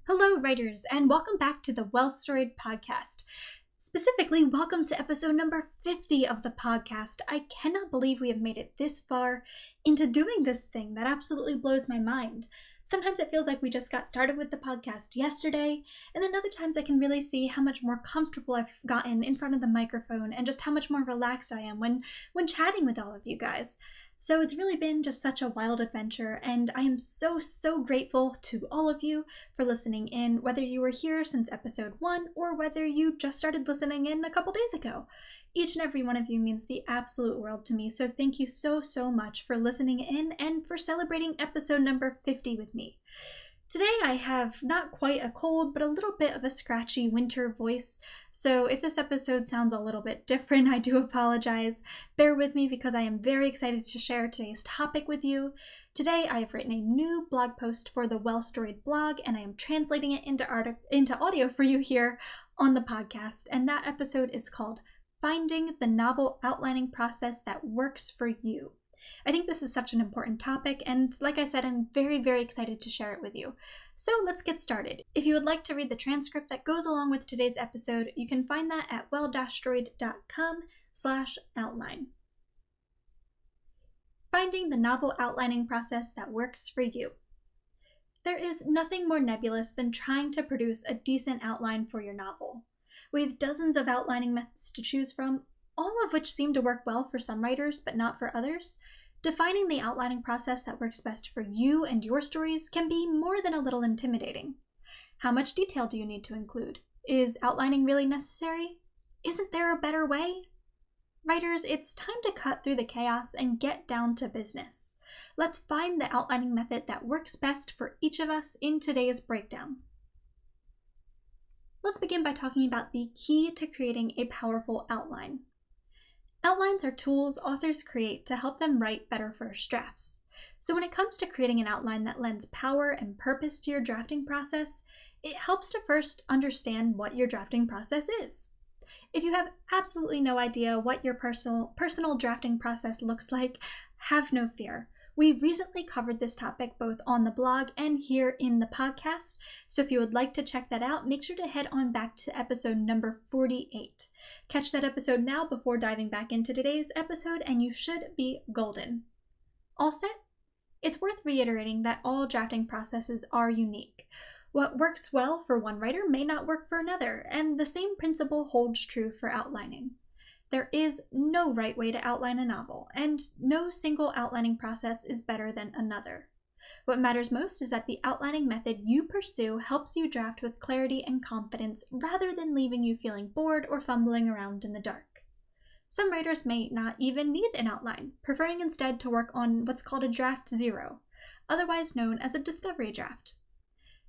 Hello, writers, and welcome back to the Well-Storied podcast. Specifically, welcome to episode number 50 of the podcast. I cannot believe we have made it this far into doing this thing. That absolutely blows my mind. Sometimes it feels like we just got started with the podcast yesterday, and then other times I can really see how much more comfortable I've gotten in front of the microphone and just how much more relaxed I am when chatting with all of you guys. So it's really been just such a wild adventure, and I am so grateful to all of you for listening in, whether you were here since episode 1 or whether you just started listening in a couple days ago. Each and every one of you means the absolute world to me, so thank you so much for listening in and for celebrating episode number 50 with me. Today I have not quite a cold, but a little bit of a scratchy winter voice, so if this episode sounds a little bit different, I do apologize. Bear with me because I am very excited to share today's topic with you. Today I have written a new blog post for the Well-Storied blog, and I am translating it into audio for you here on the podcast, and that episode is called Finding the Novel Outlining Process That Works for You. I think this is such an important topic, and like I said, I'm very excited to share it with you. So let's get started. If you would like to read the transcript that goes along with today's episode, you can find that at well-storied.com/outline. Finding the novel outlining process that works for you. There is nothing more nebulous than trying to produce a decent outline for your novel. With dozens of outlining methods to choose from, all of which seem to work well for some writers but not for others, defining the outlining process that works best for you and your stories can be more than a little intimidating. How much detail do you need to include? Is outlining really necessary? Isn't there a better way? Writers, it's time to cut through the chaos and get down to business. Let's find the outlining method that works best for each of us in today's breakdown. Let's begin by talking about the key to creating a powerful outline. Outlines are tools authors create to help them write better first drafts. So when it comes to creating an outline that lends power and purpose to your drafting process, it helps to first understand what your drafting process is. If you have absolutely no idea what your personal drafting process looks like, have no fear. We recently covered this topic both on the blog and here in the podcast, so if you would like to check that out, make sure to head on back to episode number 48. Catch that episode now before diving back into today's episode, and you should be golden. All set? It's worth reiterating that all drafting processes are unique. What works well for one writer may not work for another, and the same principle holds true for outlining. There is no right way to outline a novel, and no single outlining process is better than another. What matters most is that the outlining method you pursue helps you draft with clarity and confidence rather than leaving you feeling bored or fumbling around in the dark. Some writers may not even need an outline, preferring instead to work on what's called a draft zero, otherwise known as a discovery draft.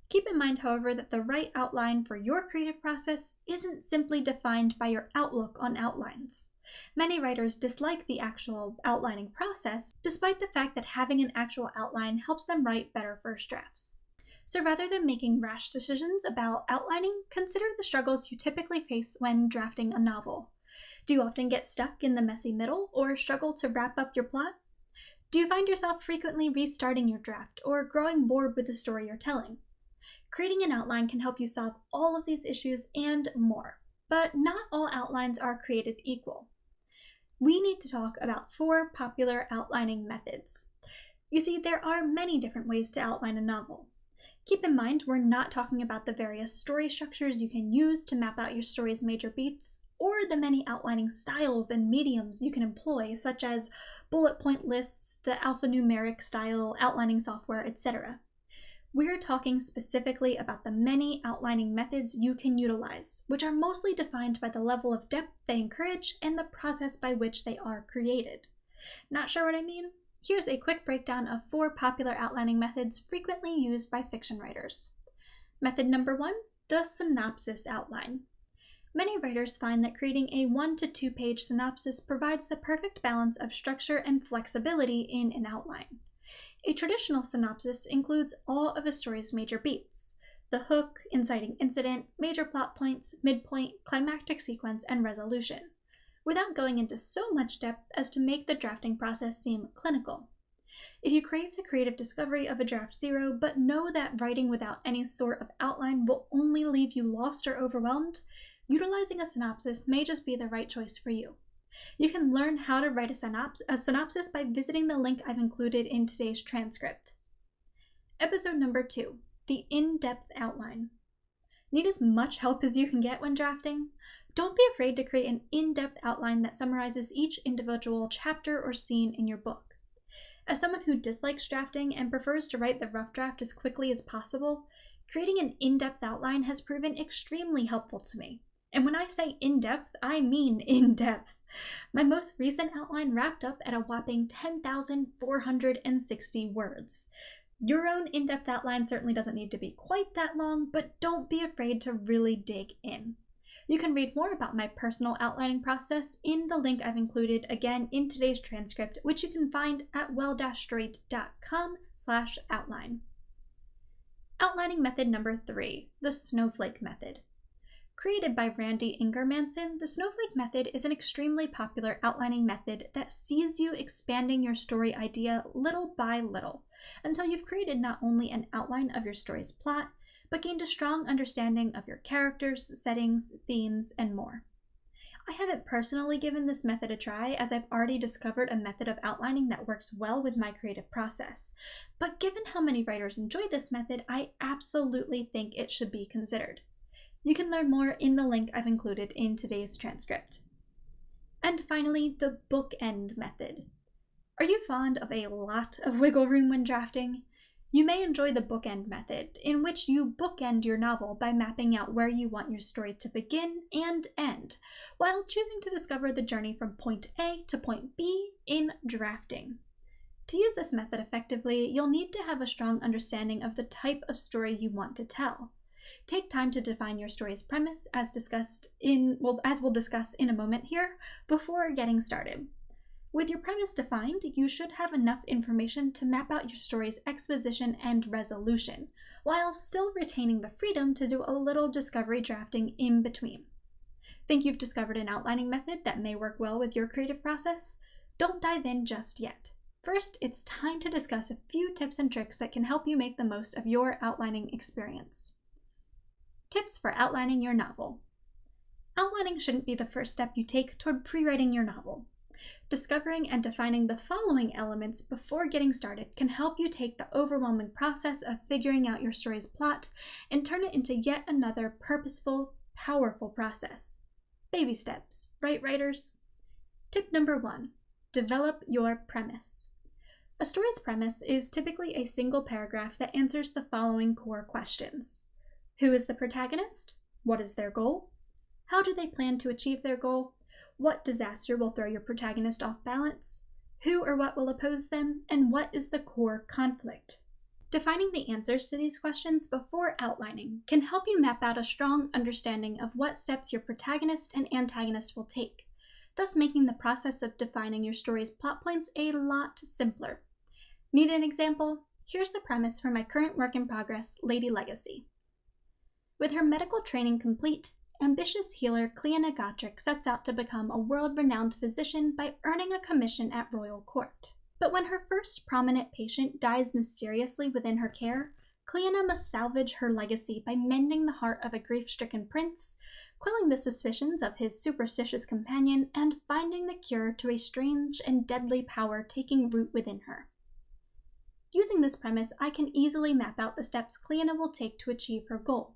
Keep in mind, however, that the right outline for your creative process isn't simply defined by your outlook on outlines. Many writers dislike the actual outlining process, despite the fact that having an actual outline helps them write better first drafts. So rather than making rash decisions about outlining, consider the struggles you typically face when drafting a novel. Do you often get stuck in the messy middle or struggle to wrap up your plot? Do you find yourself frequently restarting your draft or growing bored with the story you're telling? Creating an outline can help you solve all of these issues and more, but not all outlines are created equal. We need to talk about 4 popular outlining methods. You see, there are many different ways to outline a novel. Keep in mind, we're not talking about the various story structures you can use to map out your story's major beats, or the many outlining styles and mediums you can employ, such as bullet point lists, the alphanumeric style, outlining software, etc. We're talking specifically about the many outlining methods you can utilize, which are mostly defined by the level of depth they encourage and the process by which they are created. Not sure what I mean? Here's a quick breakdown of 4 popular outlining methods frequently used by fiction writers. Method number 1, the synopsis outline. Many writers find that creating a 1 to 2 page synopsis provides the perfect balance of structure and flexibility in an outline. A traditional synopsis includes all of a story's major beats: the hook, inciting incident, major plot points, midpoint, climactic sequence, and resolution, without going into so much depth as to make the drafting process seem clinical. If you crave the creative discovery of a draft zero, but know that writing without any sort of outline will only leave you lost or overwhelmed, utilizing a synopsis may just be the right choice for you. You can learn how to write a synopsis by visiting the link I've included in today's transcript. Episode number 2, the in-depth outline. Need as much help as you can get when drafting? Don't be afraid to create an in-depth outline that summarizes each individual chapter or scene in your book. As someone who dislikes drafting and prefers to write the rough draft as quickly as possible, creating an in-depth outline has proven extremely helpful to me. And when I say in-depth, I mean in-depth. My most recent outline wrapped up at a whopping 10,460 words. Your own in-depth outline certainly doesn't need to be quite that long, but don't be afraid to really dig in. You can read more about my personal outlining process in the link I've included again in today's transcript, which you can find at well-storied.com/outline. Outlining method number 3, the snowflake method. Created by Randy Ingermanson, the snowflake method is an extremely popular outlining method that sees you expanding your story idea little by little until you've created not only an outline of your story's plot, but gained a strong understanding of your characters, settings, themes, and more. I haven't personally given this method a try, as I've already discovered a method of outlining that works well with my creative process, but given how many writers enjoy this method, I absolutely think it should be considered. You can learn more in the link I've included in today's transcript. And finally, the bookend method. Are you fond of a lot of wiggle room when drafting? You may enjoy the bookend method, in which you bookend your novel by mapping out where you want your story to begin and end, while choosing to discover the journey from point A to point B in drafting. To use this method effectively, you'll need to have a strong understanding of the type of story you want to tell. Take time to define your story's premise, as we'll discuss in a moment here, before getting started. With your premise defined, you should have enough information to map out your story's exposition and resolution, while still retaining the freedom to do a little discovery drafting in between. Think you've discovered an outlining method that may work well with your creative process? Don't dive in just yet. First, it's time to discuss a few tips and tricks that can help you make the most of your outlining experience. Tips for outlining your novel. Outlining shouldn't be the first step you take toward pre-writing your novel. Discovering and defining the following elements before getting started can help you take the overwhelming process of figuring out your story's plot and turn it into yet another purposeful, powerful process. Baby steps, right, writers? Tip number 1, develop your premise. A story's premise is typically a single paragraph that answers the following core questions. Who is the protagonist? What is their goal? How do they plan to achieve their goal? What disaster will throw your protagonist off balance? Who or what will oppose them? And what is the core conflict? Defining the answers to these questions before outlining can help you map out a strong understanding of what steps your protagonist and antagonist will take, thus making the process of defining your story's plot points a lot simpler. Need an example? Here's the premise for my current work in progress, Lady Legacy. With her medical training complete, ambitious healer Cleana Gotrek sets out to become a world-renowned physician by earning a commission at royal court. But when her first prominent patient dies mysteriously within her care, Cleana must salvage her legacy by mending the heart of a grief-stricken prince, quelling the suspicions of his superstitious companion, and finding the cure to a strange and deadly power taking root within her. Using this premise, I can easily map out the steps Cleana will take to achieve her goal,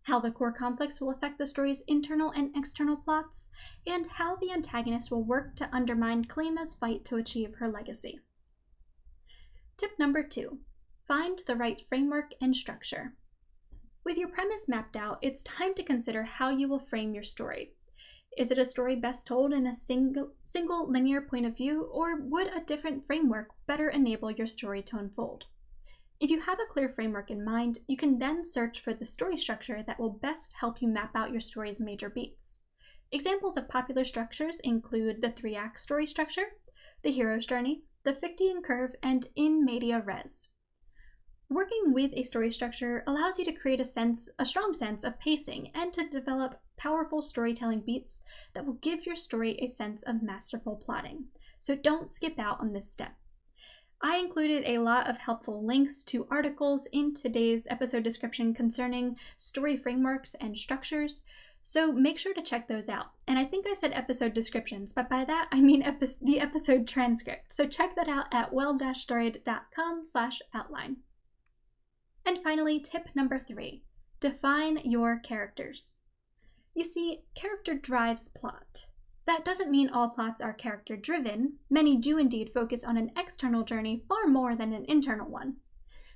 how the core conflicts will affect the story's internal and external plots, and how the antagonist will work to undermine Cleana's fight to achieve her legacy. Tip number 2, find the right framework and structure. With your premise mapped out, it's time to consider how you will frame your story. Is it a story best told in a single linear point of view, or would a different framework better enable your story to unfold? If you have a clear framework in mind, you can then search for the story structure that will best help you map out your story's major beats. Examples of popular structures include the 3-act story structure, the hero's journey, the Fichtean curve, and in media res. Working with a story structure allows you to create a strong sense of pacing and to develop powerful storytelling beats that will give your story a sense of masterful plotting. So don't skip out on this step. I included a lot of helpful links to articles in today's episode description concerning story frameworks and structures, so make sure to check those out. And I think I said episode descriptions, but by that I mean the episode transcript, so check that out at well-storied.com/outline. And finally, tip number 3, define your characters. You see, character drives plot. That doesn't mean all plots are character-driven. Many do indeed focus on an external journey far more than an internal one.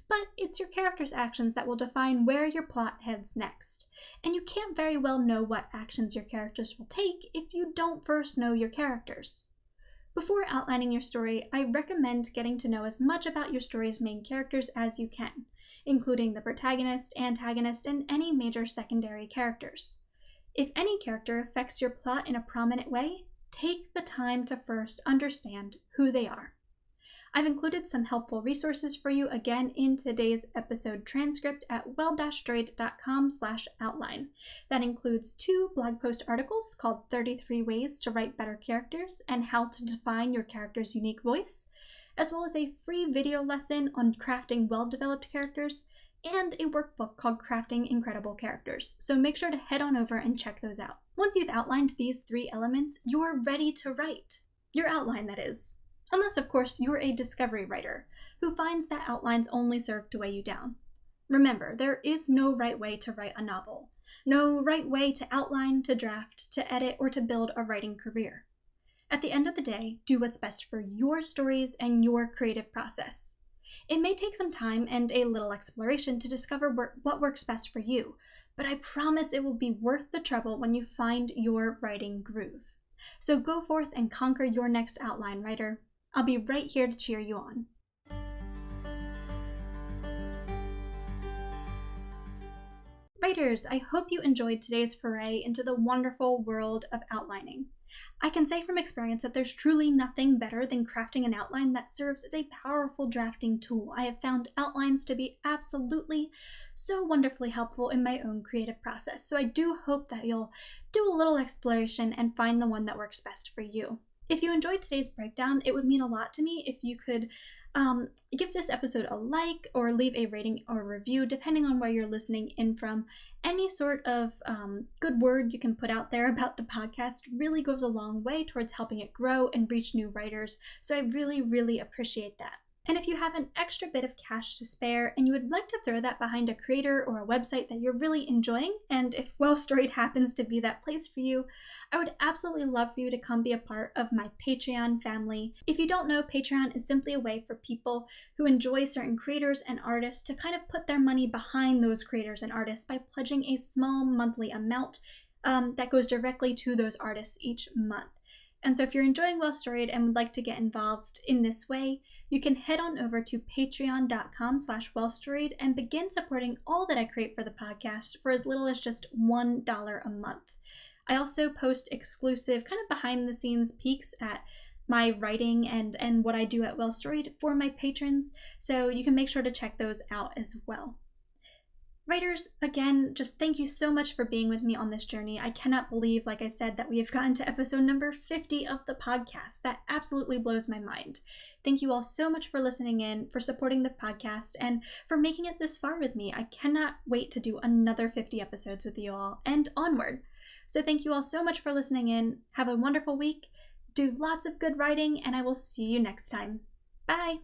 But it's your character's actions that will define where your plot heads next. And you can't very well know what actions your characters will take if you don't first know your characters. Before outlining your story, I recommend getting to know as much about your story's main characters as you can, including the protagonist, antagonist, and any major secondary characters. If any character affects your plot in a prominent way, take the time to first understand who they are. I've included some helpful resources for you again in today's episode transcript at well-storied.com/outline. That includes 2 blog post articles called 33 Ways to Write Better Characters and How to Define Your Character's Unique Voice, as well as a free video lesson on crafting well-developed characters, and a workbook called Crafting Incredible Characters, so make sure to head on over and check those out. Once you've outlined these 3 elements, you're ready to write. Your outline, that is. Unless, of course, you're a discovery writer who finds that outlines only serve to weigh you down. Remember, there is no right way to write a novel. No right way to outline, to draft, to edit, or to build a writing career. At the end of the day, do what's best for your stories and your creative process. It may take some time and a little exploration to discover what works best for you, but I promise it will be worth the trouble when you find your writing groove. So go forth and conquer your next outline, writer. I'll be right here to cheer you on. Writers, I hope you enjoyed today's foray into the wonderful world of outlining. I can say from experience that there's truly nothing better than crafting an outline that serves as a powerful drafting tool. I have found outlines to be absolutely so wonderfully helpful in my own creative process, so I do hope that you'll do a little exploration and find the one that works best for you. If you enjoyed today's breakdown, it would mean a lot to me if you could give this episode a like or leave a rating or review, depending on where you're listening in from. Any sort of good word you can put out there about the podcast really goes a long way towards helping it grow and reach new writers, so I really, really appreciate that. And if you have an extra bit of cash to spare and you would like to throw that behind a creator or a website that you're really enjoying, and if Well-Storied happens to be that place for you, I would absolutely love for you to come be a part of my Patreon family. If you don't know, Patreon is simply a way for people who enjoy certain creators and artists to kind of put their money behind those creators and artists by pledging a small monthly amount that goes directly to those artists each month. And so if you're enjoying Well-Storied and would like to get involved in this way, you can head on over to patreon.com/wellstoried and begin supporting all that I create for the podcast for as little as just $1 a month. I also post exclusive kind of behind the scenes peeks at my writing and what I do at Well-Storied for my patrons, so you can make sure to check those out as well. Writers, again, just thank you so much for being with me on this journey. I cannot believe, like I said, that we have gotten to episode number 50 of the podcast. That absolutely blows my mind. Thank you all so much for listening in, for supporting the podcast, and for making it this far with me. I cannot wait to do another 50 episodes with you all, and onward. So thank you all so much for listening in. Have a wonderful week. Do lots of good writing, and I will see you next time. Bye!